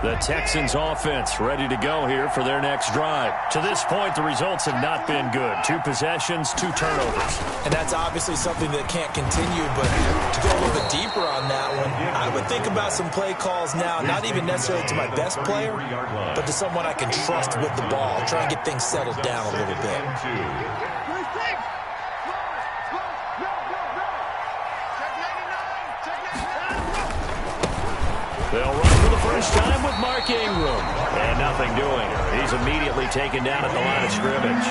The Texans offense ready to go here for their next drive. To this point, the results have not been good. 2 possessions, 2 turnovers. And that's obviously something that can't continue, but to go a little bit deeper on that one, I would think about some play calls now, not even necessarily to my best player, but to someone I can trust with the ball, try and get things settled down a little bit. They'll run for the first time with Mark Ingram. And nothing doing. He's immediately taken down at the line of scrimmage.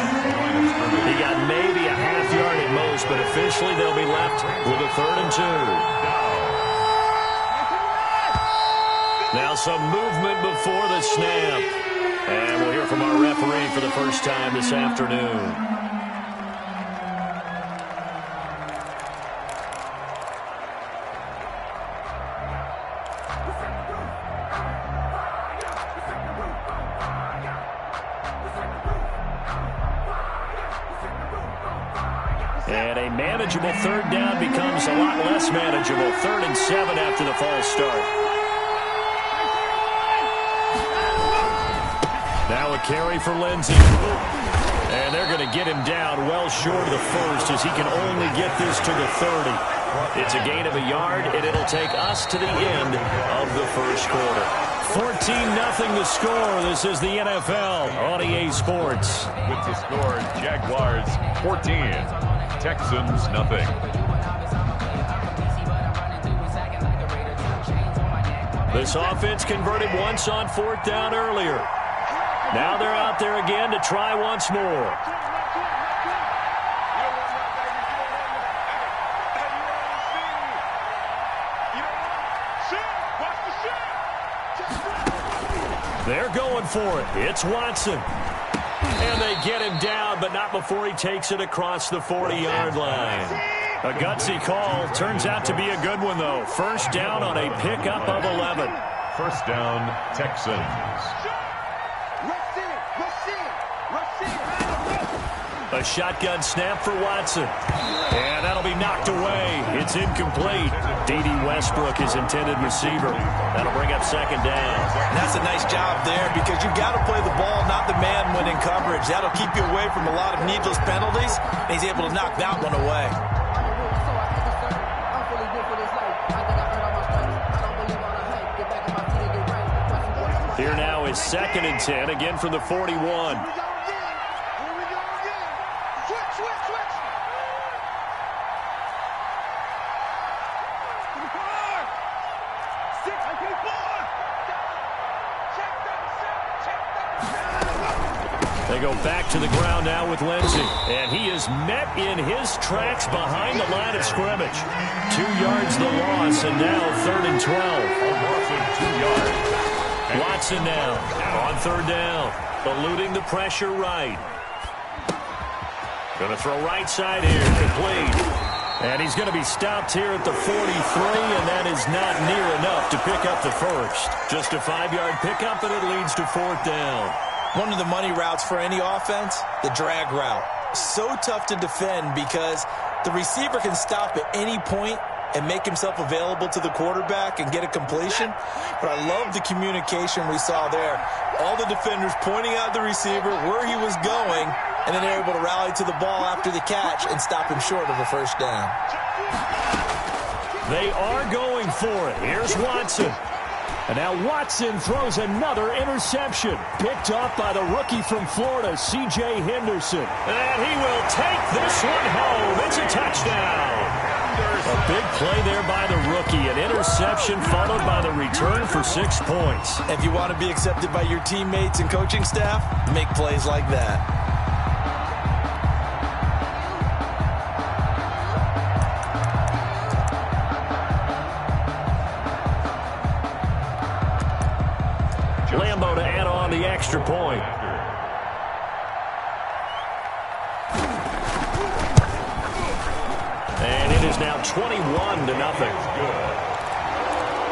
He got maybe a half yard at most, but officially they'll be left with a 3rd and 2. Now some movement before the snap. And we'll hear from our referee for the first time this afternoon. And a manageable 3rd down becomes a lot less manageable. 3rd and 7 after the false start. Now a carry for Lindsey. And they're going to get him down well short of the first as he can only get this to the 30. It's a gain of a yard, and it'll take us to the end of the first quarter. 14-0 the score. This is the NFL on EA Sports. With the score, Jaguars 14. Texans, nothing. This offense converted once on 4th down earlier. Now they're out there again to try once more. They're going for it. It's Watson. And they get him down, but not before he takes it across the 40-yard line. A gutsy call. Turns out to be a good one, though. First down on a pickup of 11. First down, Texans. A shotgun snap for Watson. And that'll be knocked away. It's incomplete. D.D. Westbrook, his intended receiver. That'll bring up 2nd down. And that's a nice job there because you've got to play the ball, not the man when in coverage. That'll keep you away from a lot of needless penalties, and he's able to knock that one away. Here now is 2nd and 10, again from the 41. They go back to the ground now with Lindsey. And he is met in his tracks behind the line of scrimmage. 2 yards the loss, and now 3rd and 12. Watson, 2 yards. Watson now on 3rd down. Eluding the pressure right. Going to throw right side here. Complete. And he's going to be stopped here at the 43, and that is not near enough to pick up the first. Just a 5-yard pickup, and it leads to 4th down. One of the money routes for any offense, the drag route. So tough to defend because the receiver can stop at any point and make himself available to the quarterback and get a completion. But I love the communication we saw there. All the defenders pointing out the receiver, where he was going, and then they're able to rally to the ball after the catch and stop him short of a first down. They are going for it. Here's Watson. And now Watson throws another interception. Picked up by the rookie from Florida, C.J. Henderson. And he will take this one home. It's a touchdown. A big play there by the rookie. An interception followed by the return for 6 points. If you want to be accepted by your teammates and coaching staff, make plays like that. Lambo to add on the extra point. And it is now 21-0.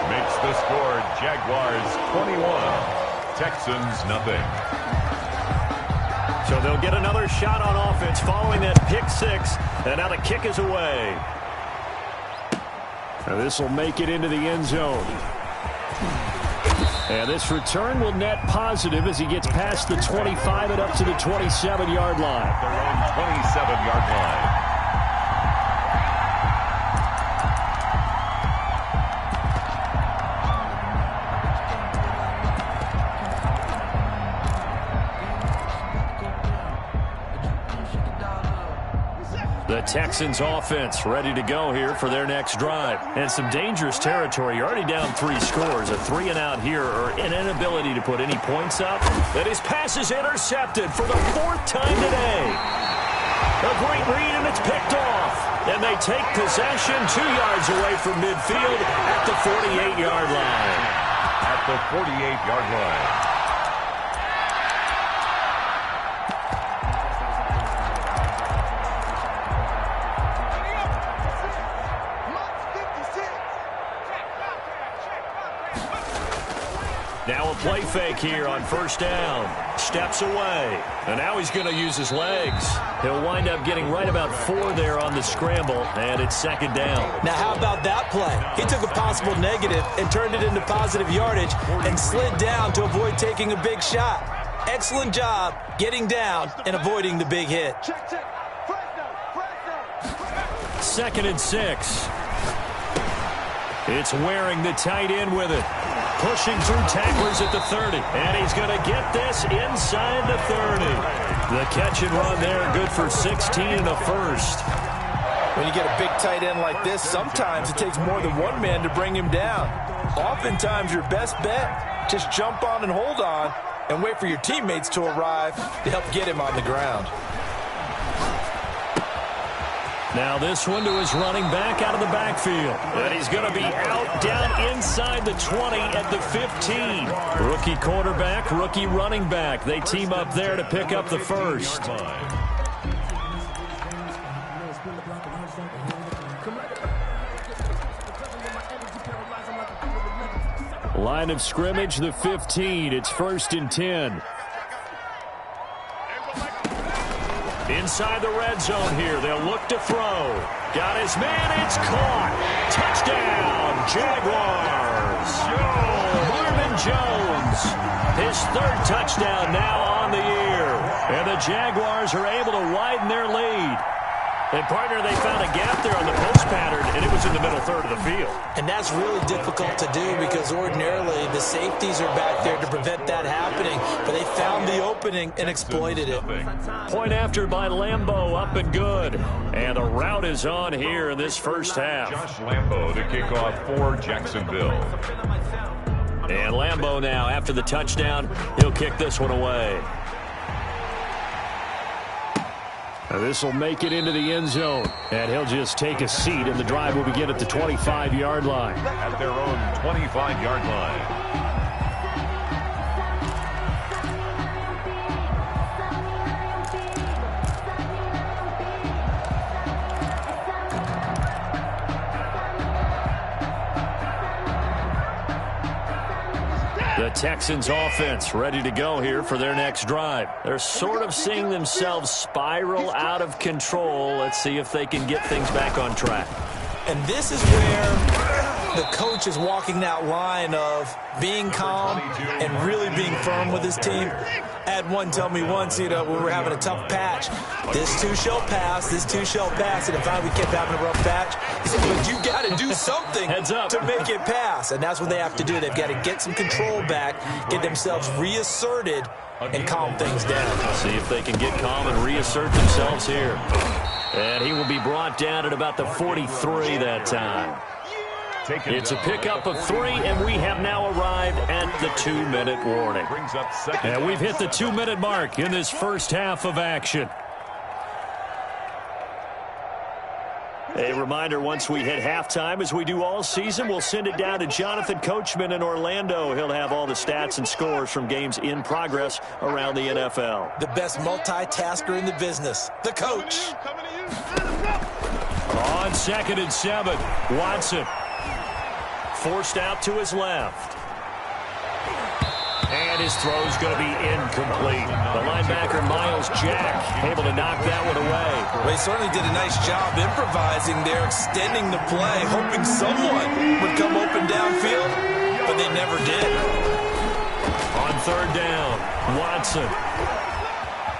Makes the score Jaguars 21, Texans nothing. So they'll get another shot on offense following that pick 6. And now the kick is away. Now this will make it into the end zone. And this return will net positive as he gets past the 25 and up to the 27-yard line. Their own 27-yard line. The Texans offense ready to go here for their next drive. And some dangerous territory. You're already down 3 scores. A 3-and-out here or an inability to put any points up. And his pass is intercepted for the 4th time today. A great read, and it's picked off. And they take possession 2 yards away from midfield at the 48-yard line. At the 48-yard line. Now a play fake here on first down. Steps away. And now he's going to use his legs. He'll wind up getting right about 4 there on the scramble, and it's 2nd down. Now how about that play? He took a possible negative and turned it into positive yardage and slid down to avoid taking a big shot. Excellent job getting down and avoiding the big hit. 2nd and 6. It's wearing the tight end with it. Pushing through tacklers at the 30. And he's going to get this inside the 30. The catch and run there, good for 16 and a first. When you get a big tight end like this, sometimes it takes more than one man to bring him down. Oftentimes, your best bet, just jump on and hold on and wait for your teammates to arrive to help get him on the ground. Now this one to his running back out of the backfield. And he's going to be out down inside the 20 at the 15. Rookie quarterback, rookie running back. They team up there to pick up the first. Line of scrimmage, the 15. It's 1st and 10. Inside the red zone here. They'll look to throw. Got his man. It's caught. Touchdown, Jaguars. Marvin Jones. His 3rd touchdown now on the year. And the Jaguars are able to widen their lead. And, partner, they found a gap there on the post pattern, and it was in the middle 3rd of the field. And that's really difficult to do because ordinarily the safeties are back there to prevent that happening. But they found the opening and exploited it. Point after by Lambeau, up and good. And the route is on here in this first half. Josh Lambeau to kick off for Jacksonville. And Lambeau now, after the touchdown, he'll kick this one away. This will make it into the end zone, and he'll just take a seat, and the drive will begin at the 25-yard line. At their own 25-yard line. The Texans offense ready to go here for their next drive. They're sort of seeing themselves spiral out of control. Let's see if they can get things back on track. And this is where the coach is walking that line of being calm and really being firm with his team. I had one tell me once, when we were having a tough patch, this too shall pass, this too shall pass. And if we kept having a rough patch, he said, but you got to do something to make it pass. And that's what they have to do. They've got to get some control back, get themselves reasserted, and calm things down. See if they can get calm and reassert themselves here. And he will be brought down at about the 43 that time. It's a pickup of 3, and we have now arrived at the 2-minute warning. And we've hit the 2-minute mark in this first half of action. A reminder, once we hit halftime, as we do all season, we'll send it down to Jonathan Coachman in Orlando. He'll have all the stats and scores from games in progress around the NFL. The best multitasker in the business, the coach. On 2nd and 7, Watson forced out to his left. And his throw's going to be incomplete. The linebacker, Miles Jack, able to knock that one away. Well, he certainly did a nice job improvising there, extending the play, hoping someone would come open downfield, but they never did. On third down, Watson.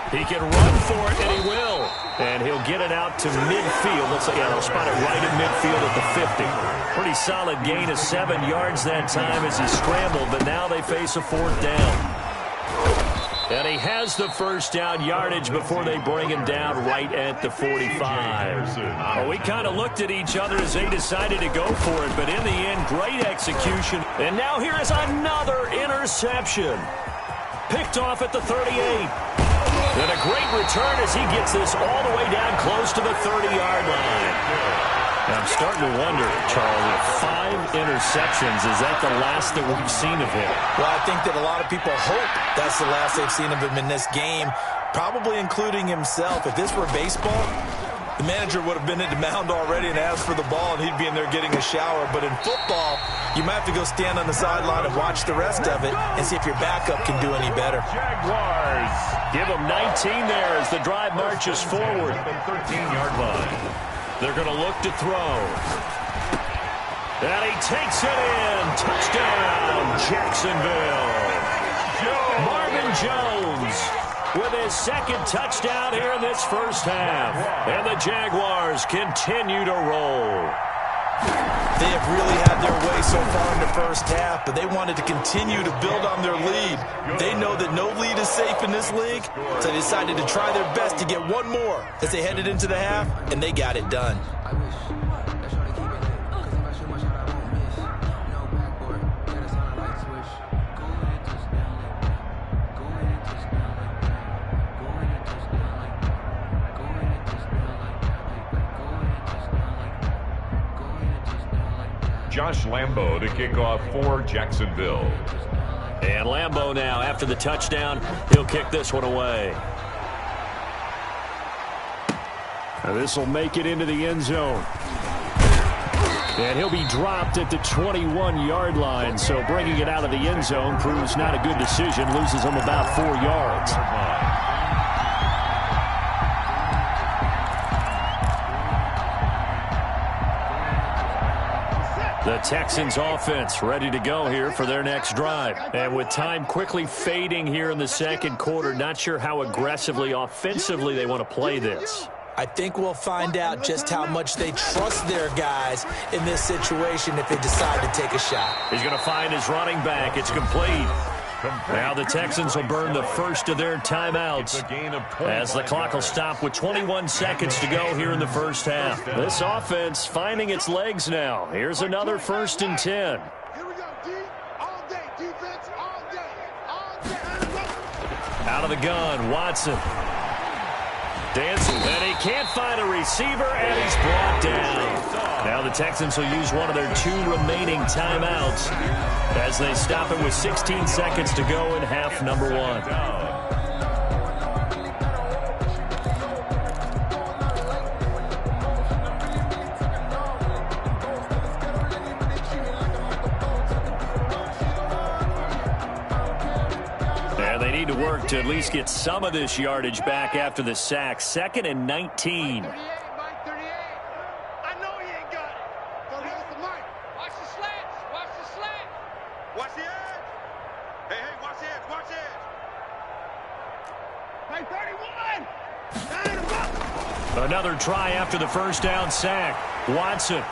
He can run for it, and he will. And he'll get it out to midfield. Looks like they'll spot it right in midfield at the 50. Pretty solid gain of 7 yards that time as he scrambled, but now they face a fourth down. And he has the first down yardage before they bring him down right at the 45. Well, we kind of looked at each other as they decided to go for it, but in the end, great execution. And now here is another interception. Picked off at the 38. And a great return as he gets this all the way down close to the 30-yard line. I'm starting to wonder, Charlie, 5 interceptions, is that the last that we've seen of him? Well, I think that a lot of people hope that's the last they've seen of him in this game, probably including himself. If this were baseball, the manager would have been at the mound already and asked for the ball, and he'd be in there getting a shower. But in football, you might have to go stand on the sideline and watch the rest of it and see if your backup can do any better. Jaguars give him 19 there as the drive marches forward. 13-yard line. They're going to look to throw. And he takes it in. Touchdown, Jacksonville. Marvin Jones with his second touchdown here in this first half. And the Jaguars continue to roll. They have really had their way so far in the first half, but they wanted to continue to build on their lead. They know that no lead is safe in this league, so they decided to try their best to get one more as they headed into the half, and they got it done. Josh Lambo to kick off for Jacksonville. And Lambo now, after the touchdown, he'll kick this one away. This will make it into the end zone. And he'll be dropped at the 21-yard line, so bringing it out of the end zone proves not a good decision, loses him about 4 yards. The Texans offense ready to go here for their next drive. And with time quickly fading here in the second quarter, not sure how aggressively, offensively they want to play this. I think we'll find out just how much they trust their guys in this situation if they decide to take a shot. He's going to find his running back. It's complete. Now the Texans will burn the first of their timeouts as the clock will stop with 21 seconds to go here in the first half. This offense finding its legs now. Here's another 1st and 10. Here we go, D. All day. Defense all day. All day. Out of the gun, Watson. Dancing, and he can't find a receiver, and he's brought down. Now the Texans will use one of their 2 remaining timeouts as they stop it with 16 seconds to go in half number 1. To work to at least get some of this yardage back after the sack. 2nd and 19. 38, Mike 38. I know he ain't got it. So here's the Mike. Watch the slants. Watch the slant. Watch the edge. Hey, watch the edge. Watch the edge. Play 31. Another try after the first down sack. Watson.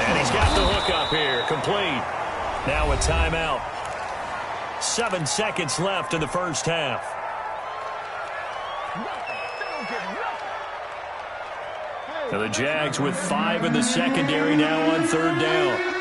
And he's got the hook up here. Complete. Now a timeout. 7 seconds left in the first half. Now the Jags with 5 in the secondary now on 3rd down.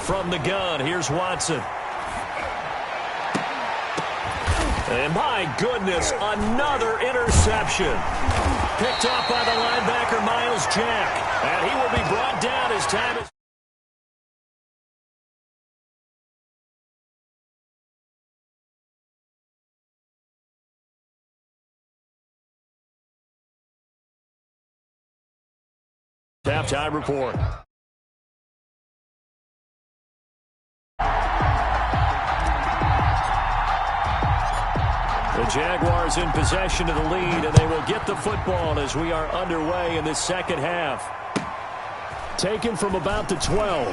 From the gun, here's Watson. And my goodness, another interception. Picked off by the linebacker, Miles Jack. And he will be brought down as time is... halftime report. The Jaguars in possession of the lead, and they will get the football as we are underway in this second half. Taken from about the 12.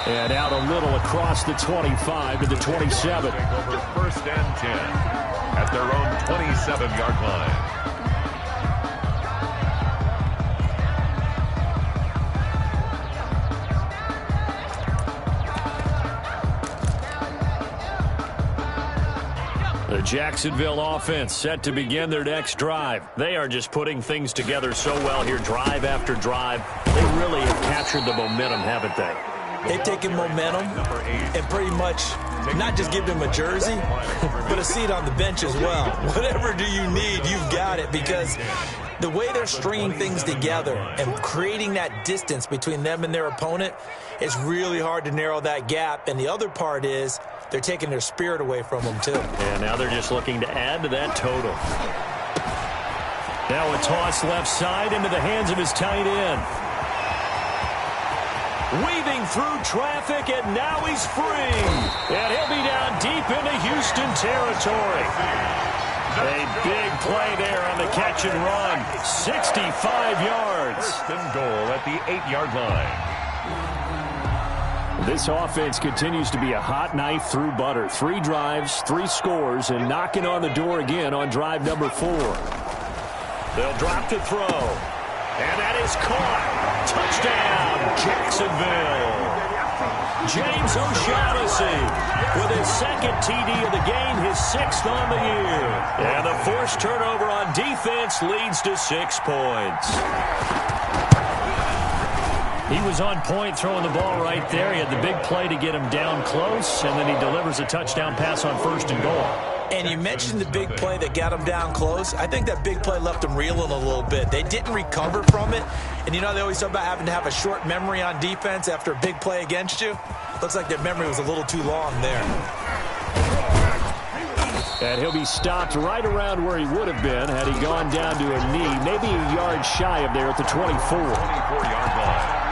And out a little across the 25 to the 27. Over first and 10 at their own 27-yard line. The Jacksonville offense set to begin their next drive. They are just putting things together so well here, drive after drive. They really have captured the momentum, haven't they? They've taken momentum and pretty much not just give them a jersey, but a seat on the bench as well. Whatever do you need, you've got it, because the way they're stringing things together and creating that distance between them and their opponent, it's really hard to narrow that gap. And the other part is they're taking their spirit away from them, too. And now they're just looking to add to that total. Now a toss left side into the hands of his tight end. Weaving through traffic, and now he's free. And he'll be down deep into Houston territory. A big play there on the catch and run. 65 yards. First and goal at the 8-yard line. This offense continues to be a hot knife through butter. 3 drives, 3 scores, and knocking on the door again on drive number 4. They'll drop to throw. And that is caught. Touchdown, Jacksonville. James O'Shaughnessy with his second TD of the game, his 6th on the year. And the forced turnover on defense leads to 6 points. He was on point throwing the ball right there. He had the big play to get him down close, and then he delivers a touchdown pass on first and goal. And you mentioned the big play that got him down close. I think that big play left him reeling a little bit. They didn't recover from it. And, you know, they always talk about having to have a short memory on defense after a big play against you. Looks like their memory was a little too long there. And he'll be stopped right around where he would have been had he gone down to a knee, maybe a yard shy of there at the 24. 24-yard line.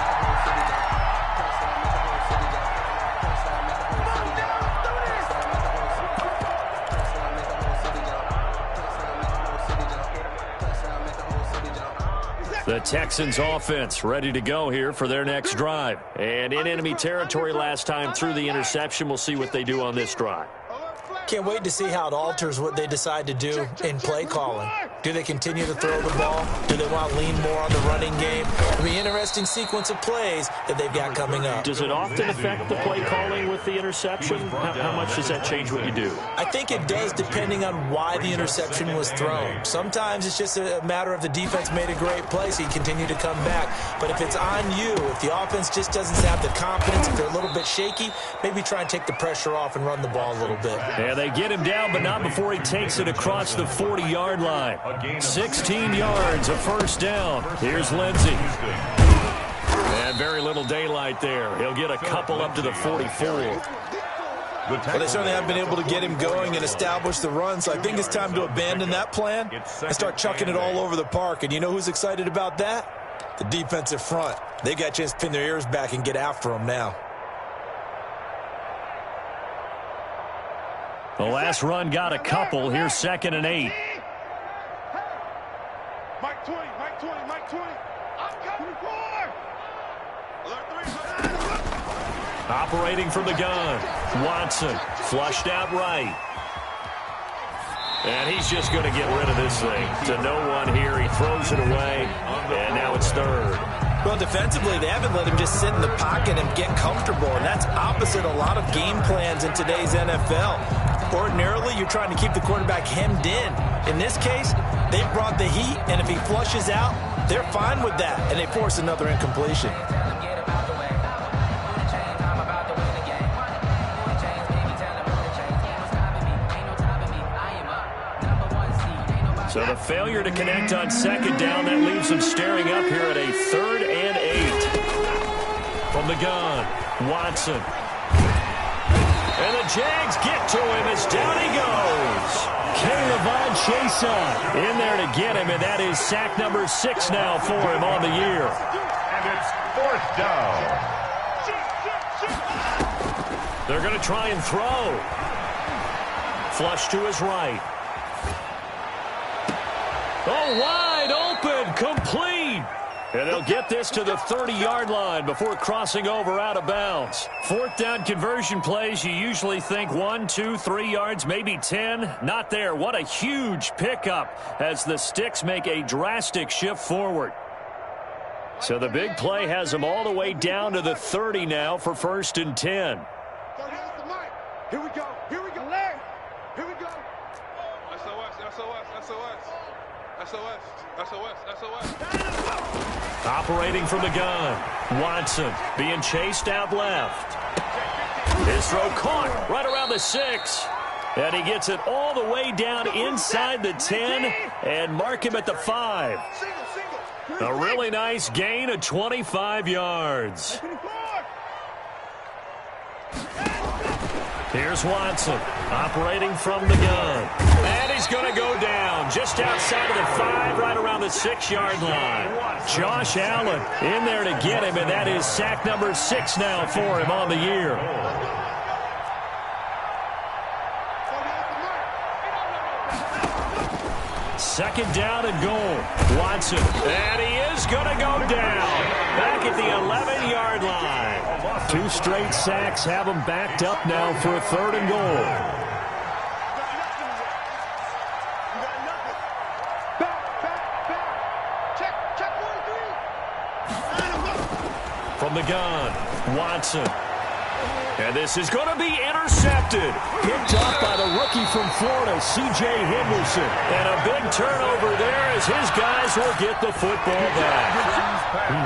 The Texans offense ready to go here for their next drive. And in enemy territory last time through the interception. We'll see what they do on this drive. Can't wait to see how it alters what they decide to do in play calling. Do they continue to throw the ball? Do they want to lean more on the running game? It'll be an interesting sequence of plays that they've got coming up. Does it often affect the play calling with the interception? How much does that change what you do? I think it does, depending on why the interception was thrown. Sometimes it's just a matter of the defense made a great play, so you continue to come back. But if it's on you, if the offense just doesn't have the confidence, if they're a little bit shaky, maybe try and take the pressure off and run the ball a little bit. Yeah, they get him down, but not before he takes it across the 40-yard line. 16 yards, a first down. Here's Lindsey. And very little daylight there. He'll get a couple up to the 44. Well, they certainly haven't been able to get him going and establish the run, so I think it's time to abandon that plan and start chucking it all over the park. And you know who's excited about that? The defensive front. They got a chance to pin their ears back and get after him now. The last run got a couple. Here's 2nd and 8. Mike 20, Mike 20, Mike 20. I'm coming forward. Operating from the gun. Watson flushed out right. And he's just going to get rid of this thing. To no one here. He throws it away. And now it's 3rd. Well, defensively, they haven't let him just sit in the pocket and get comfortable, and that's opposite a lot of game plans in today's NFL. Ordinarily, you're trying to keep the quarterback hemmed in. In this case, they brought the heat, and if he flushes out, they're fine with that, and they force another incompletion. So the failure to connect on 2nd down, that leaves them staring up here at a 3rd and 8. From the gun, Watson. And the Jags get to him as down he goes. Caleb Chesa in there to get him, and that is sack number 6 now for him on the year. And it's 4th down. They're going to try and throw. Flush to his right. Oh, wide open, complete. And they'll get this to the 30-yard line before crossing over out of bounds. 4th down conversion plays, you usually think 1, 2, 3 yards, maybe 10. Not there. What a huge pickup as the Sticks make a drastic shift forward. So the big play has them all the way down to the 30 now for 1st and 10. Here we go. Here we go. Larry. Here we go. SOS. Operating from the gun. Watson being chased out left. His throw caught right around the 6. And he gets it all the way down inside the 10 and mark him at the 5. A really nice gain of 25 yards. Here's Watson operating from the gun. And he's going to go down just outside of the 5, right around the 6-yard line. Josh Allen in there to get him, and that is sack number 6 now for him on the year. Second down and goal. Watson, and he is going to go down back at the 11-yard line. 2 straight sacks have him backed up now for a 3rd and goal. From the gun, Watson. And this is going to be intercepted. Picked up by the rookie from Florida, C.J. Henderson. And a big turnover there as his guys will get the football back.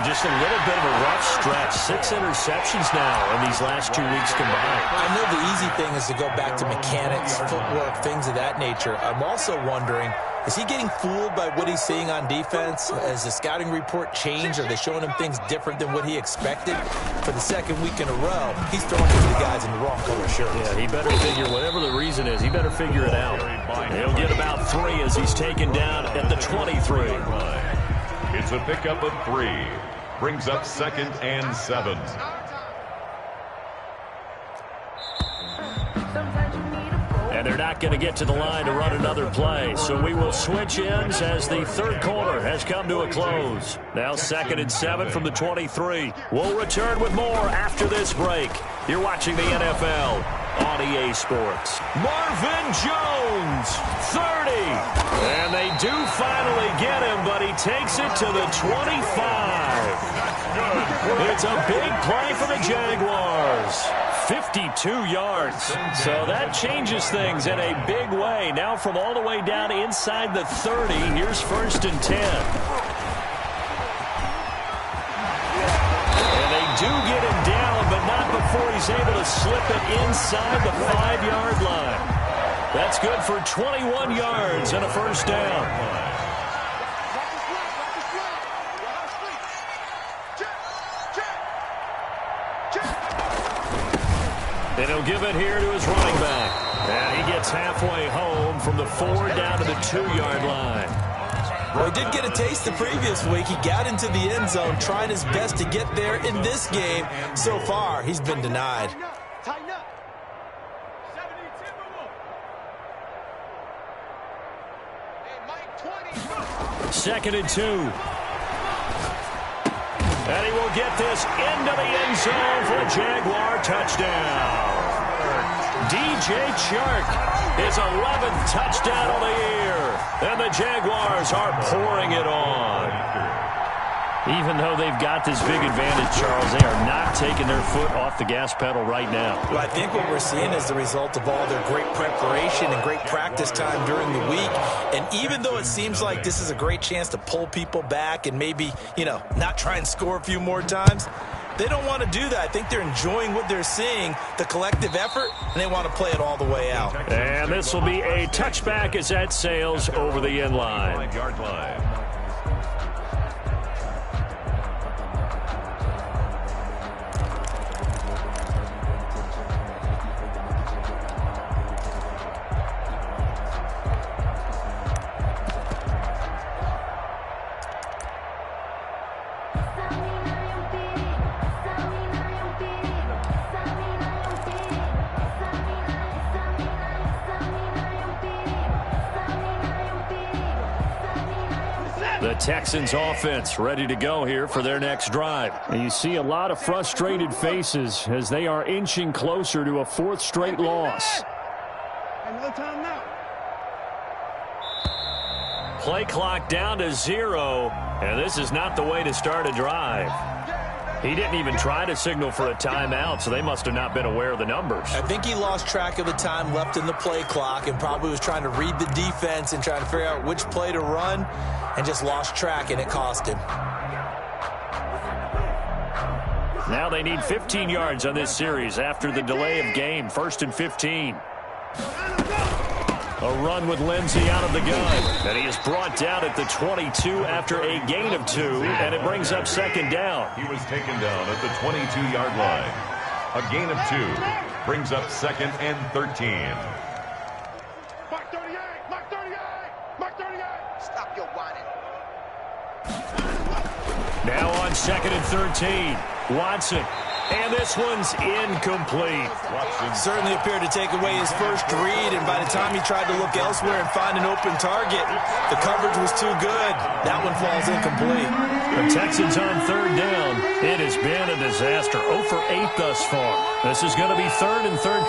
Just a little bit of a rough stretch. 6 interceptions now in these last 2 weeks combined. I know the easy thing is to go back to mechanics, footwork, things of that nature. I'm also wondering, is he getting fooled by what he's seeing on defense? Has the scouting report changed? Are they showing him things different than what he expected? For the 2nd week in a row, he's throwing to the guys in the wrong color shirts. Yeah, he better figure, whatever the reason is, he better figure it out. He'll get about 3 as he's taken down at the 23. It's a pickup of 3. Brings up 2nd and 7. And they're not going to get to the line to run another play. So we will switch ends as the 3rd quarter has come to a close. Now 2nd and 7 from the 23. We'll return with more after this break. You're watching the NFL on EA Sports. Marvin Jones, 30. And they do finally get him, but he takes it to the 25. It's a big play for the Jaguars. 52 yards. So that changes things in a big way. Now from all the way down inside the 30, here's 1st and 10. And they do get him down, but not before he's able to slip it inside the 5-yard line. That's good for 21 yards and a 1st down. And he'll give it here to his running back. And he gets halfway home from the 4 down to the 2-yard line. Well, he did get a taste the previous week. He got into the end zone trying his best to get there in this game. So far, he's been denied. Tighten up. 2nd and 2. And he will get this into the end zone for a Jaguar touchdown. DJ Chark, his 11th touchdown of the year. And the Jaguars are pouring it on. Even though they've got this big advantage, Charles, they are not taking their foot off the gas pedal right now. Well, I think what we're seeing is the result of all their great preparation and great practice time during the week. And even though it seems like this is a great chance to pull people back and maybe, not try and score a few more times, they don't want to do that. I think they're enjoying what they're seeing, the collective effort, and they want to play it all the way out. And this will be a touchback as that sails over the end line. 5-yard line. The Texans offense ready to go here for their next drive. And you see a lot of frustrated faces as they are inching closer to a fourth straight loss. Another time now. Play clock down to 0, and this is not the way to start a drive. He didn't even try to signal for a timeout, so they must have not been aware of the numbers. I think he lost track of the time left in the play clock and probably was trying to read the defense and trying to figure out which play to run and just lost track, and it cost him. Now they need 15 yards on this series after the delay of game. 1st and 15. A run with Lindsey out of the gun. And he is brought down at the 22 after a gain of 2, and it brings up 2nd down. He was taken down at the 22-yard line. A gain of 2 brings up 2nd and 13. Mark 38! Mark 38! Mark 38! Stop your whining. Now on 2nd and 13. Watson. And this one's incomplete. Watson Certainly appeared to take away his first read, and by the time he tried to look elsewhere and find an open target, the coverage was too good. That one falls incomplete. The Texans on 3rd down. It has been a disaster. 0 for 8 thus far. This is going to be 3rd and 13.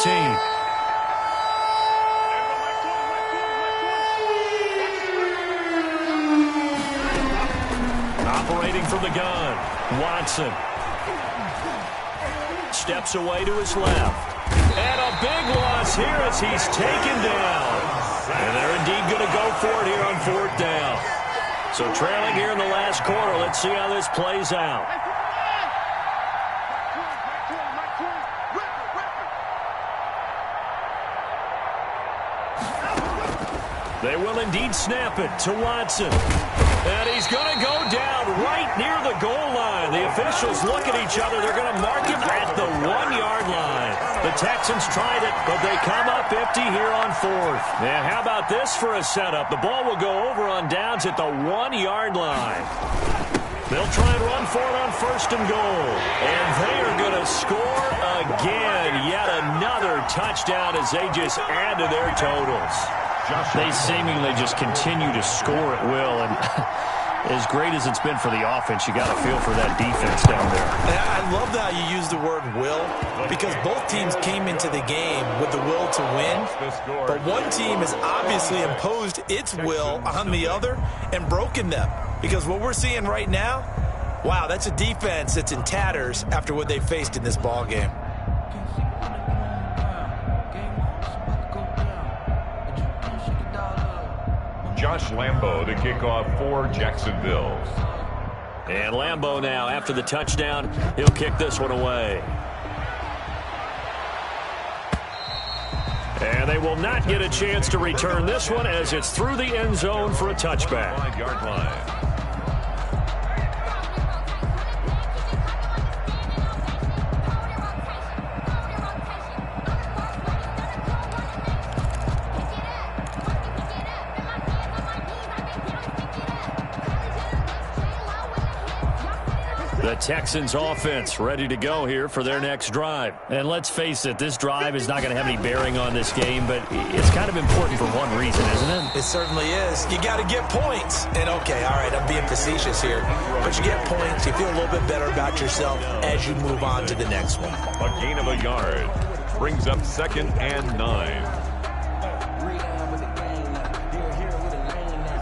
Operating from the gun, Watson. Steps away to his left. And a big loss here as he's taken down. And they're indeed going to go for it here on 4th down. So trailing here in the last quarter. Let's see how this plays out. They will indeed snap it to Watson. And he's going to go down right near the goal line. The officials look at each other. They're going to mark him at the 1-yard line. The Texans tried it, but they come up empty here on 4th. And how about this for a setup? The ball will go over on downs at the 1-yard line. They'll try and run for it on 1st and goal. And they are going to score again. Yet another touchdown as they just add to their totals. They seemingly just continue to score at will, and as great as it's been for the offense, you got to feel for that defense down there. And I love how you use the word will, because both teams came into the game with the will to win, but one team has obviously imposed its will on the other and broken them, because what we're seeing right now, wow, that's a defense that's in tatters after what they faced in this ball game. Josh Lambo to kick off for Jacksonville. And Lambo now, after the touchdown, he'll kick this one away. And they will not get a chance to return this one as it's through the end zone for a touchback. 5-yard line. The Texans offense ready to go here for their next drive. And let's face it, this drive is not going to have any bearing on this game, but it's kind of important for one reason, isn't it? It certainly is. You got to get points. And okay, all right, I'm being facetious here, but you get points, you feel a little bit better about yourself as you move on to the next one. A gain of a yard brings up 2nd and 9.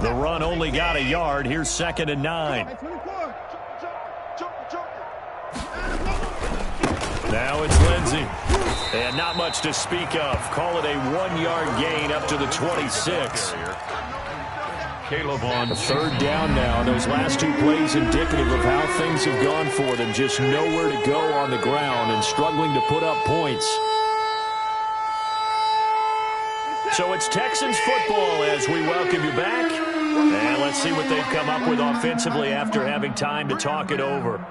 The run only got a yard. Here's 2nd and 9. Now it's Lindsey. And not much to speak of. Call it a 1-yard gain up to the 26. Caleb on 3rd down now. Those last 2 plays indicative of how things have gone for them. Just nowhere to go on the ground and struggling to put up points. So it's Texans football as we welcome you back. And let's see what they've come up with offensively after having time to talk it over.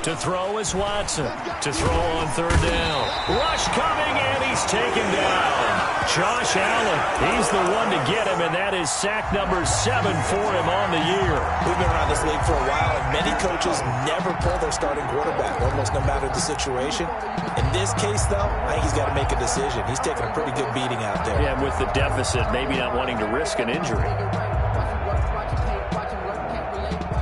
To throw is Watson. To throw on 3rd down. Rush coming, and he's taken down. Josh Allen, he's the one to get him, and that is sack number 7 for him on the year. We've been around this league for a while, and many coaches never pull their starting quarterback, almost no matter the situation. In this case, though, I think he's got to make a decision. He's taking a pretty good beating out there. Yeah, with the deficit, maybe not wanting to risk an injury.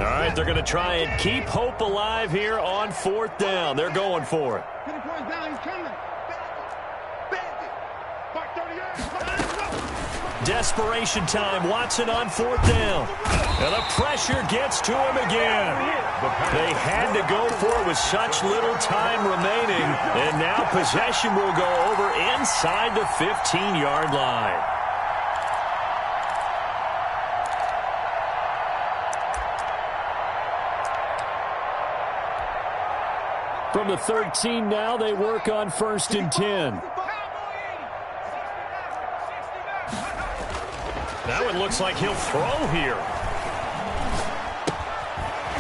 All right, they're going to try and keep hope alive here on 4th down. They're going for it. Desperation time. Watson on 4th down. And the pressure gets to him again. They had to go for it with such little time remaining. And now possession will go over inside the 15-yard line. From the 13 now, they work on 1st and 10. That one looks like he'll throw here.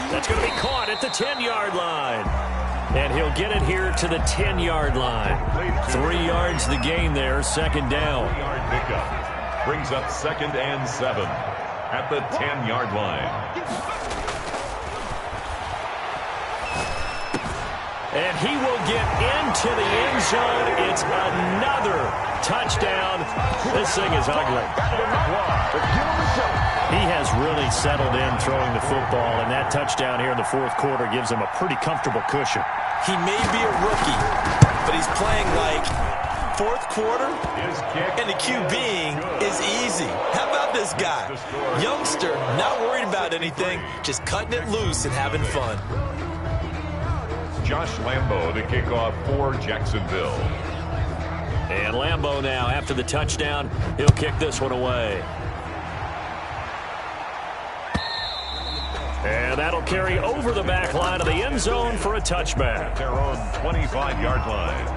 That's going to be caught at the 10-yard line. And he'll get it here to the 10-yard line. 3 yards the gain there, 2nd down. 3-yard pickup brings up 2nd and 7 at the 10-yard line. And he will get into the end zone. It's another touchdown. This thing is ugly. He has really settled in throwing the football, and that touchdown here in the 4th quarter gives him a pretty comfortable cushion. He may be a rookie, but he's playing like 4th quarter, and the QBing is easy. How about this guy? Youngster, not worried about anything, just cutting it loose and having fun. Josh Lambo to kick off for Jacksonville. And Lambo now, after the touchdown, he'll kick this one away. And that'll carry over the back line of the end zone for a touchback. Their own 25-yard line.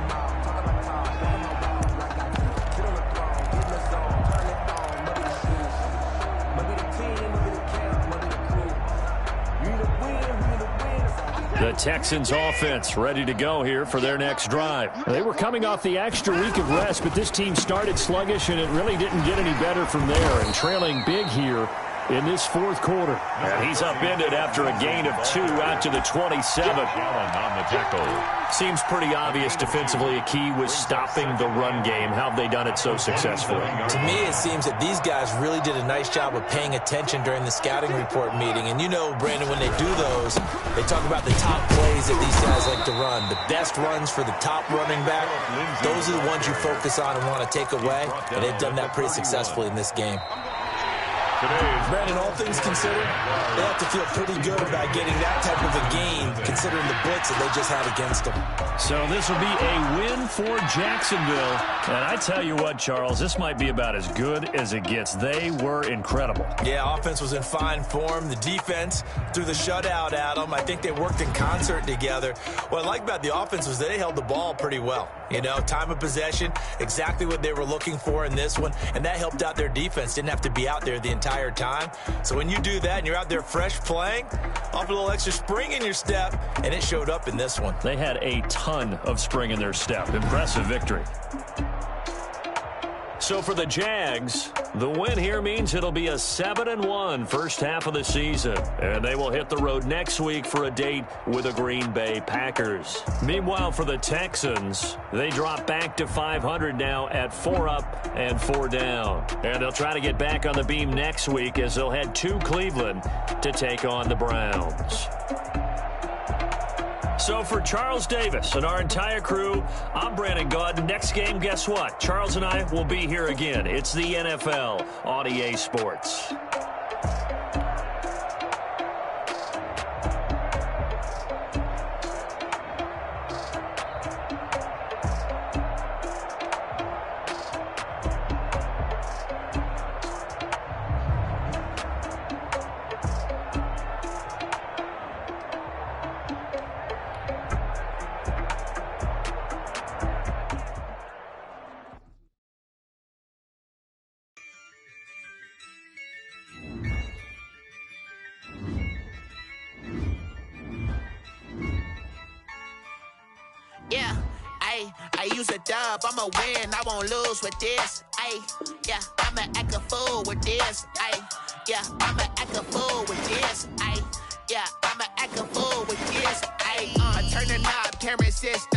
The Texans offense ready to go here for their next drive. They were coming off the extra week of rest, but this team started sluggish, and it really didn't get any better from there. And trailing big here in this 4th quarter. And he's upended after a gain of 2 out to the 27. Allen on the tackle. Seems pretty obvious defensively a key was stopping the run game. How have they done it so successfully? To me, it seems that these guys really did a nice job of paying attention during the scouting report meeting. And you know, Brandon, when they do those, they talk about the top plays that these guys like to run. The best runs for the top running back, those are the ones you focus on and want to take away. And they've done that pretty successfully in this game. Brandon, all things considered, they have to feel pretty good about getting that type of a gain, considering the blitz that they just had against them. So this will be a win for Jacksonville. And I tell you what, Charles, this might be about as good as it gets. They were incredible. Yeah, offense was in fine form. The defense threw the shutout at them. I think they worked in concert together. What I like about the offense was they held the ball pretty well. You know, time of possession, exactly what they were looking for in this one. And that helped out their defense. Didn't have to be out there the entire time. So when you do that and you're out there fresh playing, off a little extra spring in your step, and it showed up in this one. They had a ton of spring in their step. Impressive victory. So for the Jags, the win here means it'll be a 7-1 first half of the season. And they will hit the road next week for a date with the Green Bay Packers. Meanwhile, for the Texans, they drop back to 500 now at 4 up and 4 down. And they'll try to get back on the beam next week as they'll head to Cleveland to take on the Browns. So for Charles Davis and our entire crew, I'm Brandon Gaudin. Next game, guess what? Charles and I will be here again. It's the NFL on EA Sports. Yeah, I use a dub, I'ma win, I won't lose with this. ayy. Yeah, I'ma act a fool with this, ayy. Yeah, I'ma act a fool with this, ayy. Yeah, I'ma act a fool with this, ayy. I turn the knob, camera assist,